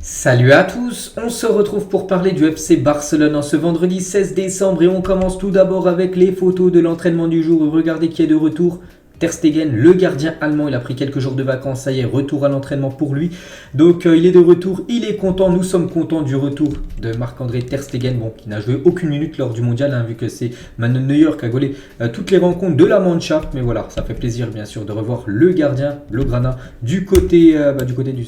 Salut à tous, on se retrouve pour parler du FC Barcelone en ce vendredi 16 décembre et on commence tout d'abord avec les photos de l'entraînement du jour. Regardez qui est de retour. Ter Stegen, le gardien allemand, il a pris quelques jours de vacances, ça y est, retour à l'entraînement pour lui. Donc il est de retour, il est content, nous sommes contents du retour de Marc-André Ter Stegen, qui n'a joué aucune minute lors du mondial, vu que c'est Manuel Neuer qui a gaulé toutes les rencontres de la Mannschaft. Mais voilà, ça fait plaisir bien sûr de revoir le gardien, Blaugrana, du côté du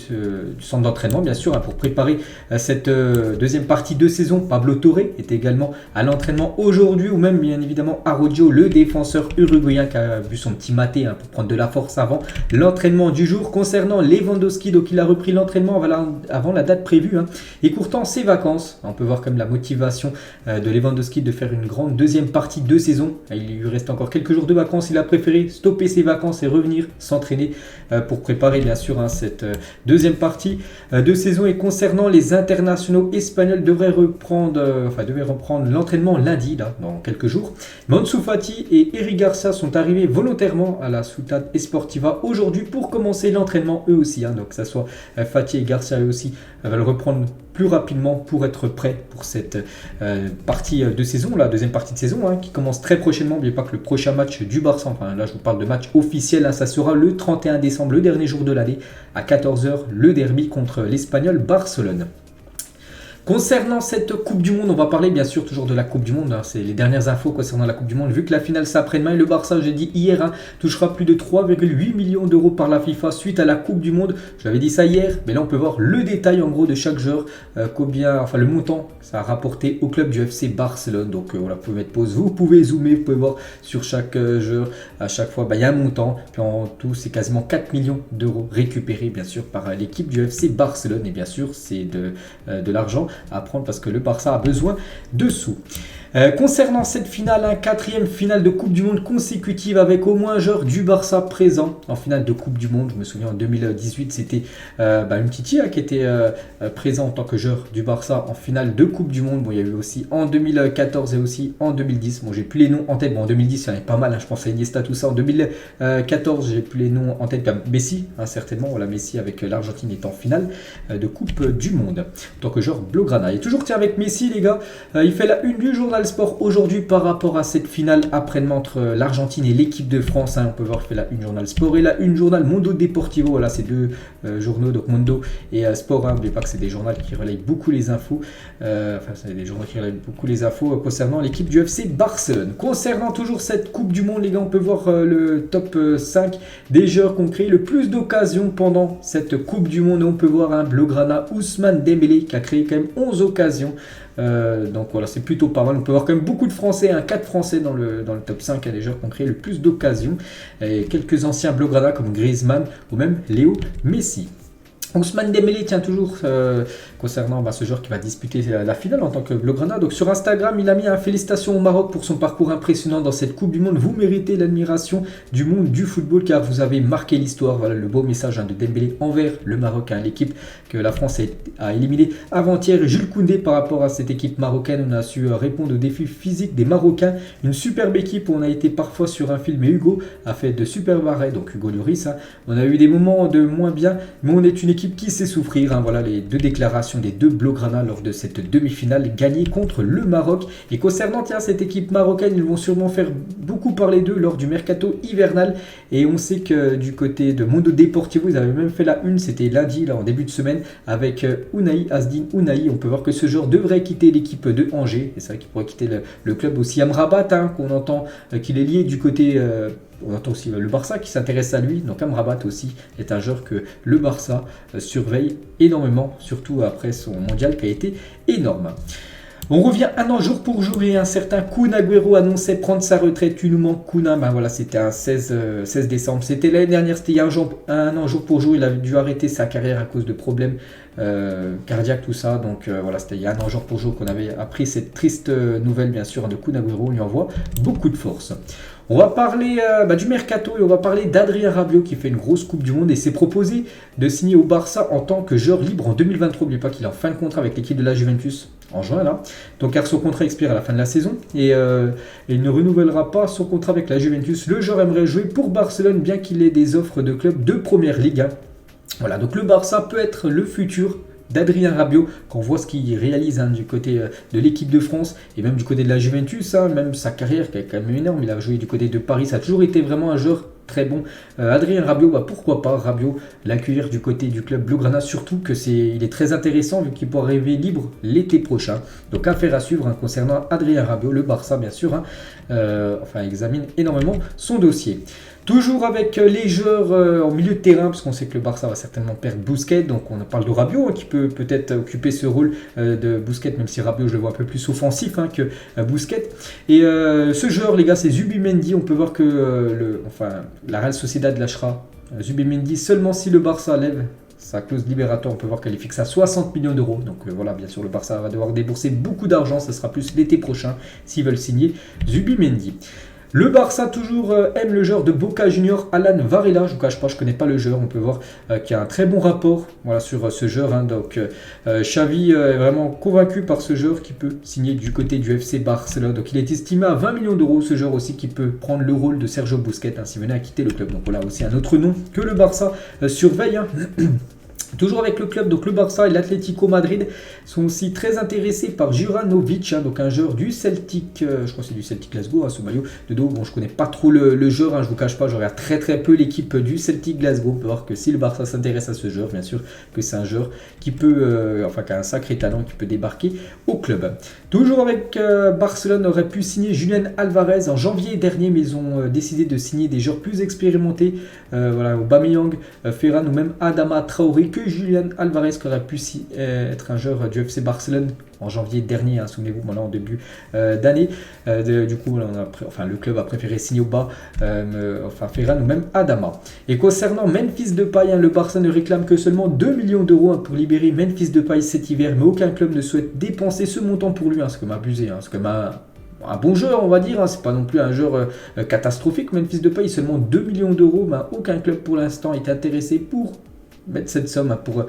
centre d'entraînement, bien sûr, pour préparer cette deuxième partie de saison. Pablo Torre est également à l'entraînement aujourd'hui, ou même bien évidemment Araujo, le défenseur uruguayen qui a vu son petit match pour prendre de la force avant l'entraînement du jour. Concernant Lewandowski, donc il a repris l'entraînement avant la date prévue, écourtant ses vacances. On peut voir comme la motivation de Lewandowski de faire une grande deuxième partie de saison. Il lui reste encore quelques jours de vacances, il a préféré stopper ses vacances et revenir s'entraîner pour préparer bien sûr cette deuxième partie de saison. Et concernant les internationaux espagnols, devaient reprendre l'entraînement lundi, dans quelques jours. Ansu Fati et Eric Garcia sont arrivés volontairement à la Ciutat Esportiva aujourd'hui pour commencer l'entraînement eux aussi. Donc que ce soit Fati et Garcia eux aussi veulent reprendre plus rapidement pour être prêts pour cette partie de saison, la deuxième partie de saison qui commence très prochainement. N'oubliez pas que le prochain match du Barça, là je vous parle de match officiel, ça sera le 31 décembre, le dernier jour de l'année, à 14h, le derby contre l'Espagnol Barcelone. Concernant cette Coupe du Monde, on va parler bien sûr toujours de la Coupe du Monde. C'est les dernières infos concernant la Coupe du Monde. Vu que la finale c'est après-demain et le Barça, j'ai dit hier, touchera plus de 3,8 millions d'euros par la FIFA suite à la Coupe du Monde. Je l'avais dit ça hier, mais là on peut voir le détail en gros de chaque joueur, le montant que ça a rapporté au club du FC Barcelone. Donc voilà, vous pouvez mettre pause, vous pouvez zoomer, vous pouvez voir sur chaque joueur, à chaque fois il y a un montant. Puis en tout, c'est quasiment 4 millions d'euros récupérés bien sûr par l'équipe du FC Barcelone. Et bien sûr, c'est de l'argent à prendre parce que le Barça a besoin de sous. Concernant cette finale, quatrième finale de Coupe du Monde consécutive avec au moins un joueur du Barça présent en finale de Coupe du Monde. Je me souviens en 2018 c'était Umtiti qui était présent en tant que joueur du Barça en finale de Coupe du Monde. Il y a eu aussi en 2014 et aussi en 2010. J'ai plus les noms en tête. En 2010 il y en avait pas mal, je pense à Iniesta tout ça. En 2014 j'ai plus les noms en tête comme Messi, certainement. Voilà, Messi avec l'Argentine est en finale de Coupe du Monde en tant que joueur Blaugrana. Et toujours avec Messi les gars, il fait la une du journal Sport aujourd'hui par rapport à cette finale après-demain entre l'Argentine et l'équipe de France. On peut voir qu'il fait la une journal Sport et la une journal Mundo Deportivo. Voilà, c'est deux journaux, donc Mundo et Sport. N'oubliez pas que c'est des journaux qui relayent beaucoup les infos. C'est des journaux qui relayent beaucoup les infos concernant l'équipe du FC Barcelone. Concernant toujours cette Coupe du Monde, les gars, on peut voir le top 5 des joueurs qui ont créé le plus d'occasions pendant cette Coupe du Monde. Et on peut voir Blaugrana, Ousmane Dembélé qui a créé quand même 11 occasions. Donc voilà, c'est plutôt pas mal. On peut voir quand même beaucoup de Français, 4 Français dans le top 5, des joueurs qui ont créé le plus d'occasions. Et quelques anciens Blaugrana comme Griezmann ou même Léo Messi. Ousmane Dembélé tient toujours concernant ce joueur qui va disputer la finale en tant que Blaugrana. Donc sur Instagram, il a mis félicitations au Maroc pour son parcours impressionnant dans cette Coupe du Monde. Vous méritez l'admiration du monde du football car vous avez marqué l'histoire. Voilà le beau message de Dembélé envers le Maroc, l'équipe que la France a éliminée avant-hier. Jules Koundé par rapport à cette équipe marocaine, on a su répondre aux défis physiques des Marocains. Une superbe équipe, on a été parfois sur un film et Hugo a fait de superbes arrêts, donc Hugo Lloris. On a eu des moments de moins bien, mais on est une équipe qui sait souffrir. Voilà les deux déclarations des deux Blaugrana lors de cette demi-finale gagnée contre le Maroc. Et concernant cette équipe marocaine, ils vont sûrement faire beaucoup parler d'eux lors du mercato hivernal. Et on sait que du côté de Mundo Deportivo, ils avaient même fait la une, c'était lundi, en début de semaine, avec Unai, Azdin Unai. On peut voir que ce joueur devrait quitter l'équipe de Angers. Et c'est vrai qu'il pourrait quitter le club aussi. Amrabat, qu'on entend qu'il est lié du côté... on entend aussi le Barça qui s'intéresse à lui. Donc Amrabat aussi est un joueur que le Barça surveille énormément, surtout après son mondial qui a été énorme. On revient un an jour pour jour et un certain Kun Agüero annonçait prendre sa retraite. Tu nous manques Kun. Voilà, c'était un 16 décembre. C'était l'année dernière, c'était il y a un an jour pour jour. Il a dû arrêter sa carrière à cause de problèmes cardiaques, tout ça. Donc voilà, c'était il y a un an jour pour jour qu'on avait appris cette triste nouvelle, bien sûr, de Kun Agüero. On lui envoie beaucoup de force. On va parler du mercato et on va parler d'Adrien Rabiot qui fait une grosse Coupe du Monde et s'est proposé de signer au Barça en tant que joueur libre en 2023. N'oubliez pas qu'il est en fin de contrat avec l'équipe de la Juventus en juin là. Donc car son contrat expire à la fin de la saison et il ne renouvellera pas son contrat avec la Juventus. Le joueur aimerait jouer pour Barcelone bien qu'il ait des offres de clubs de première ligue. Voilà, donc le Barça peut être le futur d'Adrien Rabiot, quand on voit ce qu'il réalise du côté de l'équipe de France et même du côté de la Juventus, même sa carrière qui est quand même énorme, il a joué du côté de Paris, ça a toujours été vraiment un joueur très bon. Adrien Rabiot, pourquoi pas Rabiot l'accueillir du côté du club Blaugrana, surtout que il est très intéressant vu qu'il pourra arriver libre l'été prochain. Donc affaire à suivre concernant Adrien Rabiot, le Barça bien sûr, examine énormément son dossier. Toujours avec les joueurs en milieu de terrain, parce qu'on sait que le Barça va certainement perdre Busquets, donc on parle de Rabiot qui peut peut-être occuper ce rôle de Busquets, même si Rabiot je le vois un peu plus offensif que Busquets. Et ce joueur, les gars, c'est Zubimendi. On peut voir que la Real Sociedad lâchera Zubimendi seulement si le Barça lève sa clause libératoire. On peut voir qu'elle est fixée à 60 millions d'euros. Donc voilà, bien sûr, le Barça va devoir débourser beaucoup d'argent. Ce sera plus l'été prochain s'ils veulent signer Zubimendi. Le Barça toujours aime le joueur de Boca Junior, Alan Varela. Je ne vous cache pas, je ne connais pas le joueur. On peut voir qu'il y a un très bon rapport sur ce joueur. Donc Xavi est vraiment convaincu par ce joueur qui peut signer du côté du FC Barcelone. Donc il est estimé à 20 millions d'euros. Ce joueur aussi qui peut prendre le rôle de Sergio Busquets s'il venait à quitter le club. Donc voilà aussi un autre nom que le Barça surveille. Toujours avec le club, donc le Barça et l'Atlético Madrid sont aussi très intéressés par Juranovic, donc un joueur du Celtic, je crois que c'est du Celtic Glasgow, ce maillot de dos. Bon, je connais pas trop le joueur, je vous cache pas, je regarde très peu l'équipe du Celtic Glasgow. On peut voir que si le Barça s'intéresse à ce joueur, bien sûr que c'est un joueur qui peut, qui a un sacré talent, qui peut débarquer au club. Toujours avec Barcelone aurait pu signer Julian Alvarez en janvier dernier, mais ils ont décidé de signer des joueurs plus expérimentés, Aubameyang, Ferran ou même Adama Traoré, que Julian Alvarez qui aurait pu être un joueur du FC Barcelone en janvier dernier, souvenez-vous, en début d'année. Du coup, le club a préféré signer au bas Ferran ou même Adama. Et concernant Memphis Depay, le Barça ne réclame que seulement 2 millions d'euros pour libérer Memphis Depay cet hiver, mais aucun club ne souhaite dépenser ce montant pour lui. C'est comme abusé, c'est comme un bon joueur, on va dire, c'est pas non plus un joueur catastrophique. Memphis Depay, seulement 2 millions d'euros, aucun club pour l'instant est intéressé pour mettre cette somme pour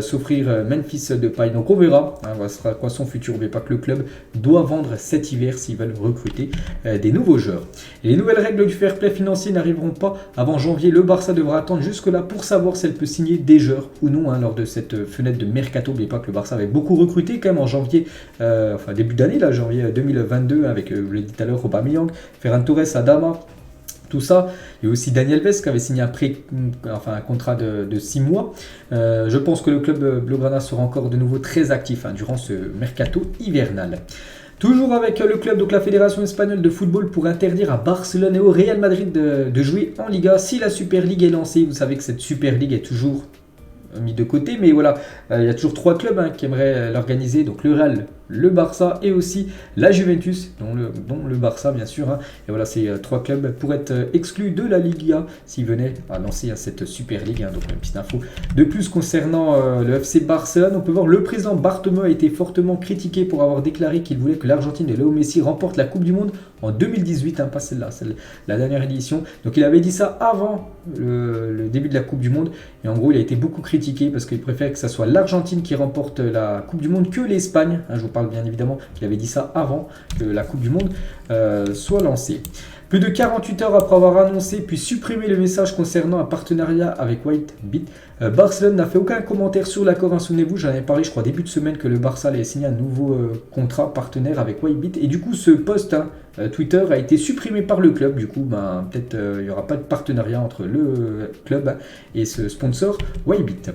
s'offrir Memphis Depay. Donc on verra ce sera quoi son futur. N'oubliez pas que le club doit vendre cet hiver s'ils veulent recruter des nouveaux joueurs. Et les nouvelles règles du fair play financier n'arriveront pas avant janvier. Le Barça devra attendre jusque là pour savoir si elle peut signer des joueurs ou non lors de cette fenêtre de mercato. N'oubliez pas que le Barça avait beaucoup recruté quand même en janvier, début d'année, janvier 2022, avec, je l'ai dit tout à l'heure, Aubameyang, Ferran Torres, Adama. Tout ça, il y a aussi Daniel Alves qui avait signé un contrat de 6 mois. Je pense que le club Blaugrana sera encore de nouveau très actif durant ce mercato hivernal. Toujours avec le club, donc la Fédération espagnole de football pour interdire à Barcelone et au Real Madrid de jouer en Liga. Si la Super League est lancée, vous savez que cette Super League est toujours mis de côté, mais voilà, il y a toujours 3 clubs qui aimeraient l'organiser, donc le Real, le Barça et aussi la Juventus, dont le Barça bien sûr. Et voilà, ces 3 clubs pourraient être exclus de la Liga s'ils venaient à lancer cette Super League. Donc une petite info de plus concernant le FC Barcelone. On peut voir le président Bartomeu a été fortement critiqué pour avoir déclaré qu'il voulait que l'Argentine de Léo Messi remporte la Coupe du Monde en 2018, pas celle-là, la dernière édition. Donc il avait dit ça avant le début de la Coupe du Monde, et en gros il a été beaucoup critiqué parce qu'il préfère que ce soit l'Argentine qui remporte la Coupe du Monde que l'Espagne. Je vous parle bien évidemment qu'il avait dit ça avant que la Coupe du Monde soit lancée. Plus de 48 heures après avoir annoncé puis supprimé le message concernant un partenariat avec Whitebit, Barcelone n'a fait aucun commentaire sur l'accord. Souvenez-vous, j'en avais parlé, je crois, début de semaine, que le Barça allait signer un nouveau contrat partenaire avec Whitebit. Et du coup, ce post Twitter a été supprimé par le club. Du coup, peut-être il n'y aura pas de partenariat entre le club et ce sponsor Whitebit.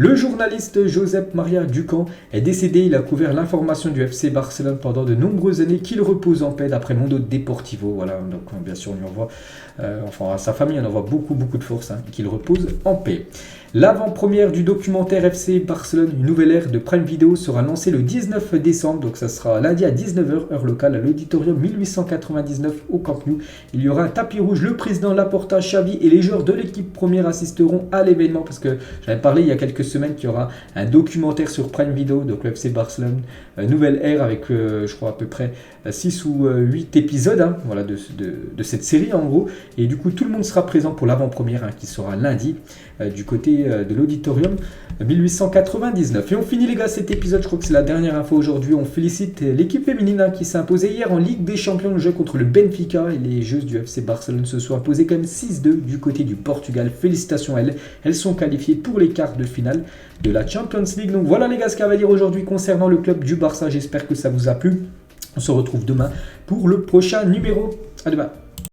Le journaliste Josep Maria Ducamp est décédé. Il a couvert l'information du FC Barcelone pendant de nombreuses années. Qu'il repose en paix d'après Mundo Deportivo. Voilà, donc bien sûr, on lui envoie, à sa famille, on envoie beaucoup de force, qu'il repose en paix. L'avant-première du documentaire FC Barcelone, une nouvelle ère de Prime Video, sera lancée le 19 décembre, donc ça sera lundi à 19h, heure locale, à l'auditorium 1899 au Camp Nou. Il y aura un tapis rouge, le président Laporta, Xavi et les joueurs de l'équipe première assisteront à l'événement, parce que j'avais parlé il y a quelques semaines qu'il y aura un documentaire sur Prime Video, donc le FC Barcelone, nouvelle ère, avec je crois à peu près 6 ou 8 épisodes de cette série en gros, et du coup tout le monde sera présent pour l'avant-première qui sera lundi du côté pied de l'auditorium 1899. Et on finit les gars cet épisode, je crois que c'est la dernière info aujourd'hui. On félicite l'équipe féminine qui s'est imposée hier en Ligue des Champions de jeu contre le Benfica. Et les joueuses du FC Barcelone se sont imposées quand même 6-2 du côté du Portugal. Félicitations à elles. Elles sont qualifiées pour les quarts de finale de la Champions League. Donc voilà les gars ce qu'il y a à dire aujourd'hui concernant le club du Barça. J'espère que ça vous a plu. On se retrouve demain pour le prochain numéro. À demain.